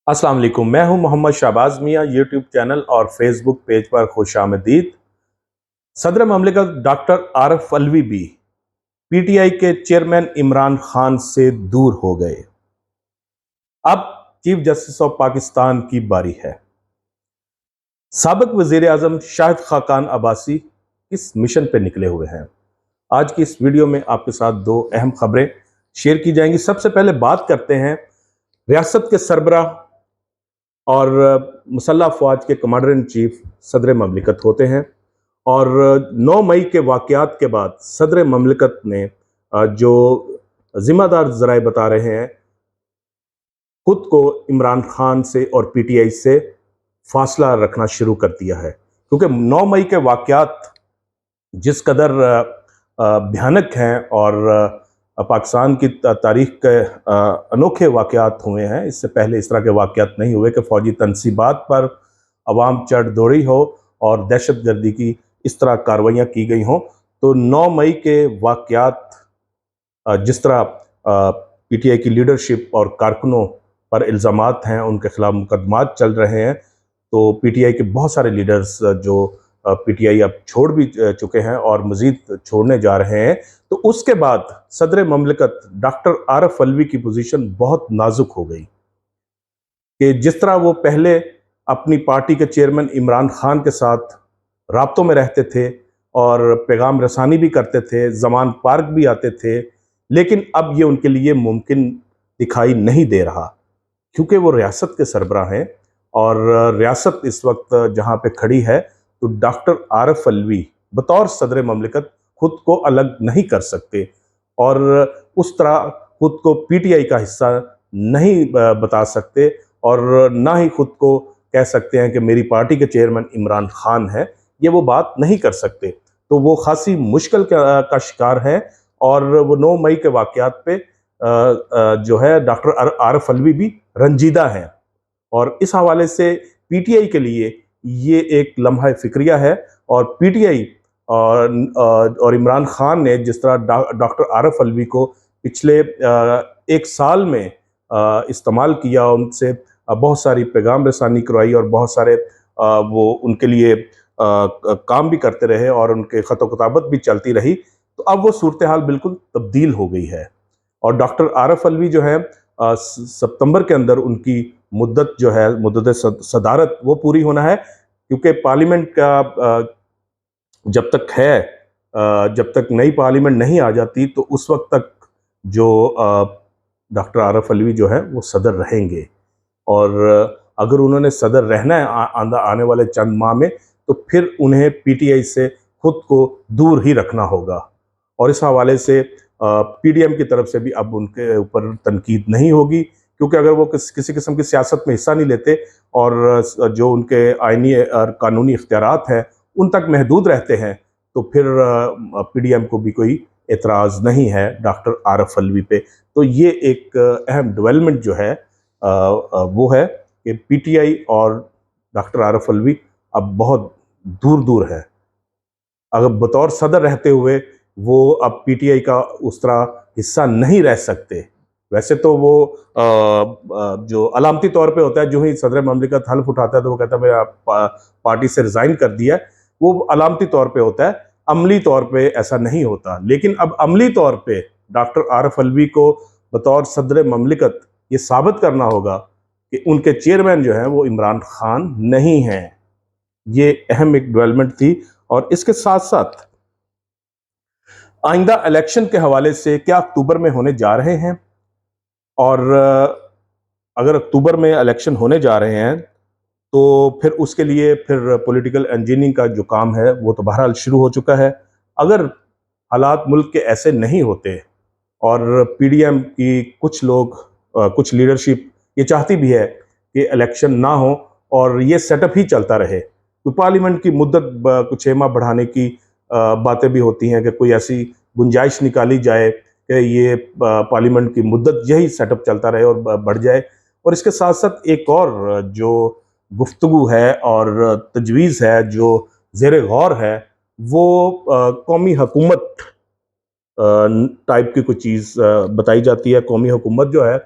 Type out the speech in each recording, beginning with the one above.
अस्सलाम वालेकुम। मैं हूं मोहम्मद शहबाज मियां। यूट्यूब चैनल और फेसबुक पेज पर खुशामदीद। सदर ममलिकत डॉक्टर आरफ अलवी भी पीटीआई के चेयरमैन इमरान खान से दूर हो गए। अब चीफ जस्टिस ऑफ पाकिस्तान की बारी है। साबिक वजीर आजम शाहिद खाकान अब्बासी इस मिशन पर निकले हुए हैं। आज की इस वीडियो में आपके साथ दो अहम खबरें शेयर की जाएंगी। सबसे पहले बात करते हैं रियासत के सरबराह और मुसल्लह अफवाज के कमांडर इन चीफ सदर ममलिकत होते हैं। और 9 मई के वाक़यात के बाद सदर ममलिकत ने जो जिम्मेदार जराए बता रहे हैं, खुद को इमरान खान से और पीटीआई से फासला रखना शुरू कर दिया है। क्योंकि 9 मई के वाक़यात जिस कदर भयानक हैं और पाकिस्तान की तारीख के अनोखे वाक़यात हुए हैं। इससे पहले इस तरह के वाक़यात नहीं हुए कि फ़ौजी तनसीबात पर अवाम चढ़ दौड़ी हो और दहशत गर्दी की इस तरह कार्रवाइयाँ की गई हों। तो 9 मई के वाक़यात जिस तरह पीटीआई की लीडरशिप और कारकुनों पर इल्ज़ामात हैं, उनके खिलाफ मुकदमात चल रहे हैं। तो पीटीआई के बहुत सारे लीडर्स जो पीटीआई अब छोड़ भी चुके हैं और मजीद छोड़ने जा रहे हैं। तो उसके बाद सदर ममलिकत डॉक्टर आरफ अलवी की पोजीशन बहुत नाजुक हो गई कि जिस तरह वो पहले अपनी पार्टी के चेयरमैन इमरान खान के साथ राब्तों में रहते थे और पैगाम रसानी भी करते थे, जमान पार्क भी आते थे, लेकिन अब ये उनके लिए मुमकिन दिखाई नहीं दे रहा क्योंकि वो रियासत के सरबराह हैं। और रियासत इस वक्त जहाँ पे खड़ी है, तो डॉक्टर आरफ अलवी बतौर सदर ममलिकत खुद को अलग नहीं कर सकते और उस तरह खुद को पीटीआई का हिस्सा नहीं बता सकते और ना ही खुद को कह सकते हैं कि मेरी पार्टी के चेयरमैन इमरान खान है। ये वो बात नहीं कर सकते। तो वो खासी मुश्किल का शिकार है और वो 9 मई के वाक़यात पे जो है डॉक्टर आरफ अलवी भी रंजीदा हैं। और इस हवाले से पीटीआई के लिए ये एक लम्हा फिक्रिया है। और पीटीआई और इमरान खान ने जिस तरह डॉक्टर आरफ अलवी को पिछले 1 साल में इस्तेमाल किया, उनसे बहुत सारी पैगाम रसानी करवाई और बहुत सारे वो उनके लिए काम भी करते रहे और उनके ख़त किताबत भी चलती रही। तो अब वो सूरत हाल बिल्कुल तब्दील हो गई है और डॉक्टर आरफ अलवी जो है सितंबर के अंदर उनकी मुद्दत जो है, मुद्दत सदारत, वो पूरी होना है। क्योंकि पार्लियामेंट का जब तक है, जब तक नई पार्लियामेंट नहीं आ जाती, तो उस वक्त तक जो डॉक्टर आरफ अलवी जो है वो सदर रहेंगे। और अगर उन्होंने सदर रहना है आने वाले चंद माह में, तो फिर उन्हें पीटीआई से खुद को दूर ही रखना होगा। और इस हवाले से पीडीएम की तरफ से भी अब उनके ऊपर तनकीद नहीं होगी, क्योंकि अगर वो किसी किस्म की सियासत में हिस्सा नहीं लेते और जो उनके आइनी और कानूनी इख्तियारात हैं उन तक महदूद रहते हैं, तो फिर पीडीएम को भी कोई एतराज़ नहीं है डॉक्टर आरफ अलवी पे। तो ये एक अहम डेवलपमेंट जो है वो है कि पीटीआई और डॉक्टर आरफ अलवी अब बहुत दूर दूर है। अगर बतौर सदर रहते हुए वो अब पीटीआई का उस तरह हिस्सा नहीं रह सकते। वैसे तो वो जो अलामती तौर पे होता है, जो ही सदर ममलिकत हल्फ उठाता है तो वो कहता है मैं पार्टी से रिज़ाइन कर दिया है, वो अलामती तौर पे होता है, अमली तौर पे ऐसा नहीं होता। लेकिन अब अमली तौर पे डॉक्टर आरफ अलवी को बतौर सदर ममलिकत ये साबित करना होगा कि उनके चेयरमैन जो हैं वो इमरान खान नहीं हैं। ये अहम एक डेवलपमेंट थी। और इसके साथ साथ आइंदा इलेक्शन के हवाले से क्या अक्टूबर में होने जा रहे हैं, और अगर अक्टूबर में इलेक्शन होने जा रहे हैं तो फिर उसके लिए फिर पॉलिटिकल इंजीनियरिंग का जो काम है वो तो बहरहाल शुरू हो चुका है। अगर हालात मुल्क के ऐसे नहीं होते और पीडीएम की कुछ लोग, कुछ लीडरशिप ये चाहती भी है कि इलेक्शन ना हो और ये सेटअप ही चलता रहे, तो पार्लियामेंट की मुद्दत कुछ 6 माह बढ़ाने की बातें भी होती हैं कि कोई ऐसी गुंजाइश निकाली जाए कि ये पार्लियामेंट की मुद्दत यही सेटअप चलता रहे और बढ़ जाए। और इसके साथ साथ एक और जो गुफ्तगू है और तजवीज़ है जो ज़ेर गौर है, वो कौमी हुकूमत टाइप की कोई चीज़ बताई जाती है। कौमी हुकूमत जो है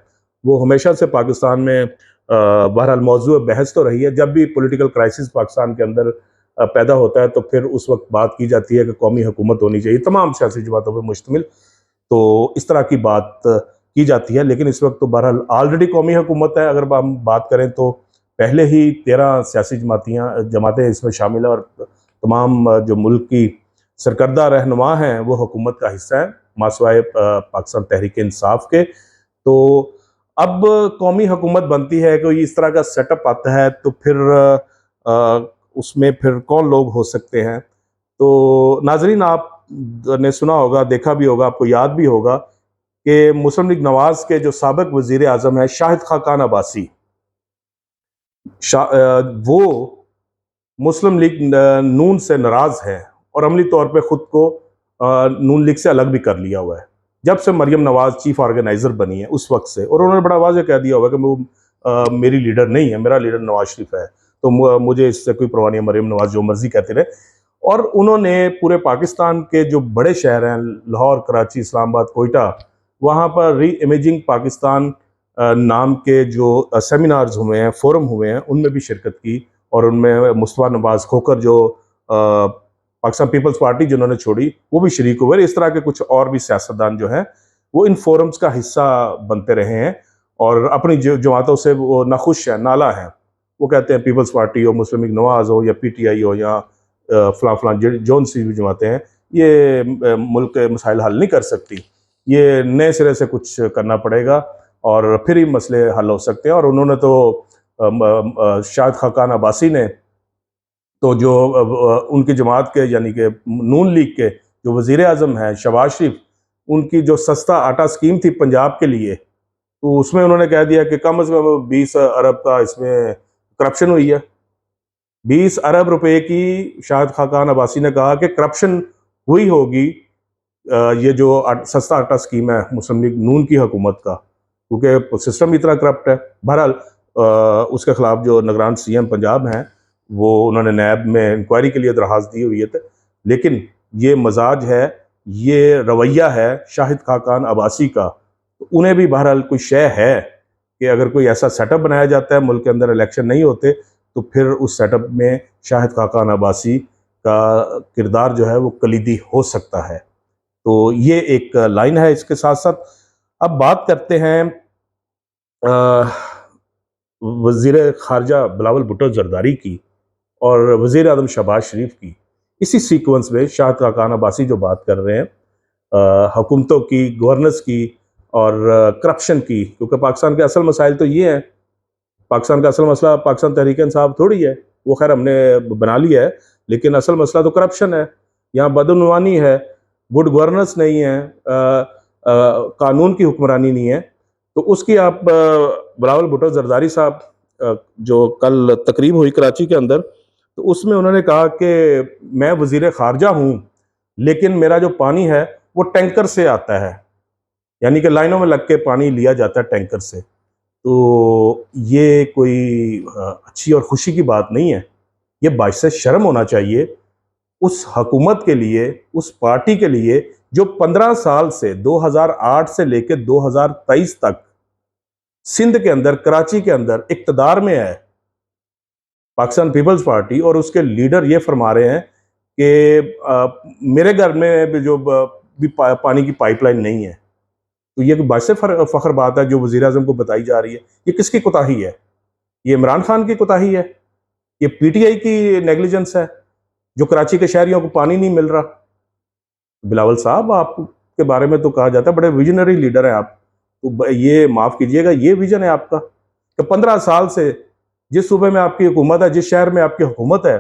वो हमेशा से पाकिस्तान में बहरहाल मौजू बहस तो रही है। जब भी पॉलिटिकल क्राइसिस पाकिस्तान के अंदर पैदा होता है तो फिर उस वक्त बात की जाती है कि कौमी हुकूमत होनी चाहिए तमाम सियासी जमातों पर मुश्तमिल, तो इस तरह की बात की जाती है। लेकिन इस वक्त तो बहरहाल ऑलरेडी कौमी हुकूमत है। अगर हम बात करें तो पहले ही 13 सियासी जमातें इसमें शामिल हैं और तमाम जो मुल्क की सरकर्दा रहनुमा हैं वो हुकूमत का हिस्सा है मासवाए पाकिस्तान तहरीक इंसाफ के। तो अब कौमी हुकूमत बनती है, कोई इस तरह का सेटअप आता है तो फिर उसमें फिर कौन लोग हो सकते हैं। तो नाजरीन, आप ने सुना होगा, देखा भी होगा, आपको याद भी होगा कि मुस्लिम लीग नवाज के जो साबिक वजीर आजम है शाहिद खाकान अब्बासी, वो मुस्लिम लीग नून से नाराज है और अमली तौर पे खुद को नून लीग से अलग भी कर लिया हुआ है जब से मरियम नवाज चीफ ऑर्गेनाइजर बनी है उस वक्त से। और उन्होंने बड़ा वाज़ेह कह दिया हुआ कि वो मेरी लीडर नहीं है, मेरा लीडर नवाज शरीफ है, तो मुझे इससे कोई परवाह नहीं है, मरियम नवाज जो मर्जी कहते रहे। और उन्होंने पूरे पाकिस्तान के जो बड़े शहर हैं लाहौर, कराची, इस्लामाबाद, कोयटा, वहाँ पर री इमेजिंग पाकिस्तान नाम के जो सेमिनार्स हुए हैं, फोरम हुए हैं, उनमें भी शिरकत की। और उनमें मुस्तफा नवाज खोकर जो पाकिस्तान पीपल्स पार्टी जिन्होंने छोड़ी वो भी शरीक हुए। इस तरह के कुछ और भी सियासतदान जो हैं वो इन फोरम्स का हिस्सा बनते रहे हैं और अपनी जमातों से वो नाखुश है, नाला है। वो कहते हैं पीपल्स पार्टी हो, मुस्लिम लीग नवाज हो या PTI हो या फलां फलां जौन सी भी जमातें हैं, ये मुल्क के मसाइल हल नहीं कर सकती, ये नए सिरे से कुछ करना पड़ेगा और फिर ही मसले हल हो सकते हैं। और उन्होंने तो शाहिद खाकान अब्बासी ने तो जो उनकी जमात के यानी कि नून लीग के जो वज़ीर आज़म हैं शहबाज शरीफ, उनकी जो सस्ता आटा स्कीम थी पंजाब के लिए, तो उसमें उन्होंने कह दिया कि कम से कम 20 अरब का इसमें करप्शन हुई है। 20 अरब रुपए की शाहिद खाकान अब्बासी ने कहा कि करप्शन हुई होगी ये जो सस्ता आटा स्कीम है मुस्लिम लीग नून की हुकूमत का, क्योंकि सिस्टम इतना करप्ट है। बहरहाल उसके खिलाफ जो निगरान CM पंजाब हैं वो उन्होंने नैब में इंक्वायरी के लिए दरखास्त दी हुई है। लेकिन ये मजाज है, ये रवैया है शाहिद खाकान अब्बासी का, तो उन्हें भी बहरहाल कोई शय है कि अगर कोई ऐसा सेटअप बनाया जाता है, मुल्क के अंदर इलेक्शन नहीं होते, तो फिर उस सेटअप में शाहिद खाकान अब्बासी का किरदार जो है वो कलीदी हो सकता है। तो ये एक लाइन है। इसके साथ साथ अब बात करते हैं वज़ीर ख़ारजा बिलावल भुट्टो ज़रदारी की और वज़ीर आज़म शहबाज शरीफ की। इसी सीक्वेंस में शाहिद खाकान अब्बासी जो बात कर रहे हैं हुकूमतों की, गवर्नेंस की और करप्शन की, क्योंकि पाकिस्तान के असल मसाइल तो ये हैं। पाकिस्तान का असल मसला पाकिस्तान तहरीक इंसाफ थोड़ी है, वो खैर हमने बना लिया है, लेकिन असल मसला तो करप्शन है। यहाँ बदउनवानी है, गुड गवर्नेंस नहीं है, कानून की हुक्मरानी नहीं है। तो उसकी आप बिलावल भुट्टो ज़रदारी साहब जो कल तकरीब हुई कराची के अंदर, तो उसमें उन्होंने कहा कि मैं वज़ीर ख़ारजा हूँ, लेकिन मेरा जो पानी है वो टैंकर से आता है, यानी कि लाइनों में लग के पानी लिया जाता है टैंकर से। तो ये कोई अच्छी और खुशी की बात नहीं है। ये बाइसे शर्म होना चाहिए उस हुकूमत के लिए, उस पार्टी के लिए जो 15 साल से 2008 से लेकर 2023 तक सिंध के अंदर, कराची के अंदर इक्तदार में है पाकिस्तान पीपल्स पार्टी, और उसके लीडर ये फरमा रहे हैं कि मेरे घर में भी जो भी पानी की पाइपलाइन नहीं है। तो ये बाइसे फख्र बात है जो वज़ीर आज़म को बताई जा रही है। ये किसकी कोताही है? ये इमरान खान की कोताही है? ये PTI की नेग्लिजेंस है जो कराची के शहरियों को पानी नहीं मिल रहा? बिलावल साहब, आपके बारे में तो कहा जाता है बड़े विजनरी लीडर हैं आप, तो ये माफ़ कीजिएगा, ये विजन है आपका कि 15 साल से जिस सूबे में आपकी हुकूमत है, जिस शहर में आपकी हुकूमत है,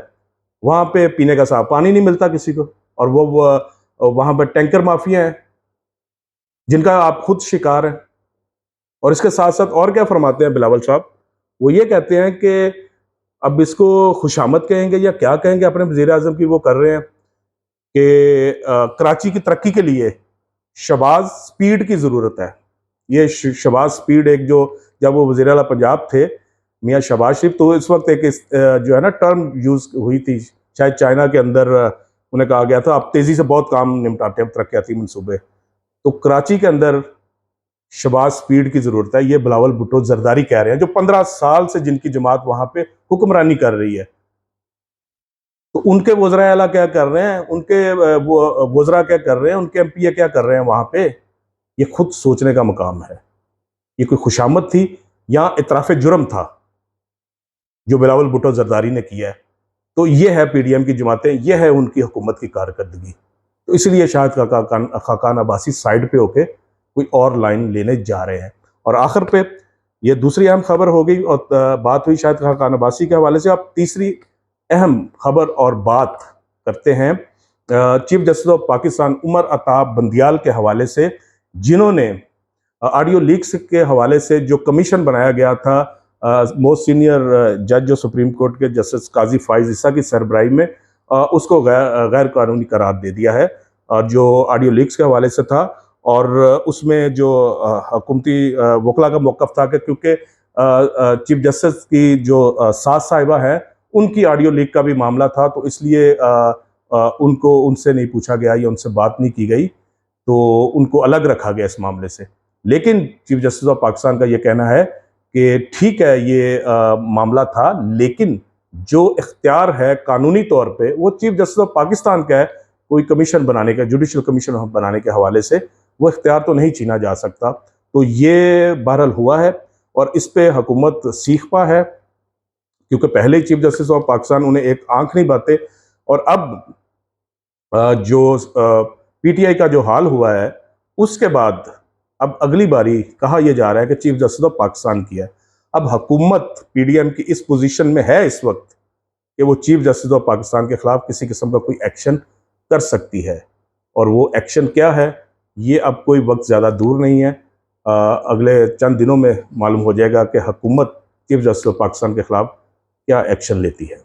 वहाँ पे पीने का साफ पानी नहीं मिलता किसी को, और वो वहाँ पर टैंकर माफिया हैं जिनका आप खुद शिकार हैं। और इसके साथ साथ और क्या फरमाते हैं बिलावल साहब? वो ये कहते हैं कि अब इसको खुशामद कहेंगे या क्या कहेंगे, अपने वज़ीर आज़म की वो कर रहे हैं कि कराची की तरक्की के लिए शहबाज स्पीड की ज़रूरत है। ये शहबाज स्पीड एक जो जब वो वज़ीर आला पंजाब थे मियाँ शहबाज शरीफ, तो इस वक्त एक जो है ना टर्म यूज़ हुई थी, शायद चाइना के अंदर उन्हें कहा गया था आप तेज़ी से बहुत काम निपटाते हैं तरक्याती मनसूबे। तो कराची के अंदर शहबाज स्पीड की ज़रूरत है, ये बिलावल भुट्टो जरदारी कह रहे हैं, जो 15 साल से जिनकी जमात वहाँ पे हुक्मरानी कर रही है। तो उनके वज़राए आला क्या कर रहे हैं, उनके वज़रा क्या कर रहे हैं, उनके एमपीए क्या कर रहे हैं वहाँ पे, ये खुद सोचने का मकाम है। ये कोई खुशामद थी या इतराफ़ जुर्म था जो बिलावल भुट्टो जरदारी ने किया है? तो ये है पीडीएम की जमातें, ये है उनकी हुकूमत की कारकर्दगी। तो इसलिए शायद खाकान अब्बासी साइड पे होके कोई और लाइन लेने जा रहे हैं। और आखिर पे ये दूसरी अहम खबर हो गई और बात हुई शायद खाकान अब्बासी के हवाले से। अब तीसरी अहम खबर और बात करते हैं chief justice of Pakistan Umar Ata Bandial के हवाले से, जिन्होंने ऑडियो लीक्स के हवाले से जो कमीशन बनाया गया था मोस्ट सीनियर जज जो सुप्रीम कोर्ट के जस्टिस काजी फाइज ईसा की सरबराही में, उसको गैर कानूनी करार दे दिया है जो ऑडियो लीक्स के हवाले से था। और उसमें जो हुकूमती वकला का मौक़िफ़ था कि क्योंकि चीफ जस्टिस की जो सास साहिबा है उनकी ऑडियो लीक का भी मामला था, तो इसलिए उनको उनसे नहीं पूछा गया या उनसे बात नहीं की गई, तो उनको अलग रखा गया इस मामले से। लेकिन चीफ जस्टिस ऑफ पाकिस्तान का ये कहना है कि ठीक है ये मामला था, लेकिन जो इख्तियार है कानूनी तौर पे वो चीफ जस्टिस ऑफ पाकिस्तान का है, कोई कमीशन बनाने का, जुडिशल कमीशन बनाने के हवाले से वो इख्तियार तो नहीं छीना जा सकता। तो ये बहरहाल हुआ है और इस पे हुकूमत सीख पा है, क्योंकि पहले ही चीफ जस्टिस ऑफ पाकिस्तान उन्हें एक आंख नहीं बाते, और अब जो पीटीआई का जो हाल हुआ है उसके बाद अब अगली बारी कहा यह जा रहा है कि चीफ जस्टिस ऑफ पाकिस्तान की है। अब हुकूमत पीडीएम की इस पोजीशन में है इस वक्त कि वो चीफ जस्टिस ऑफ पाकिस्तान के खिलाफ किसी किस्म का कोई एक्शन कर सकती है, और वो एक्शन क्या है ये अब कोई वक्त ज़्यादा दूर नहीं है। अगले चंद दिनों में मालूम हो जाएगा कि हुकूमत चीफ जस्टिस ऑफ पाकिस्तान के खिलाफ क्या एक्शन लेती है।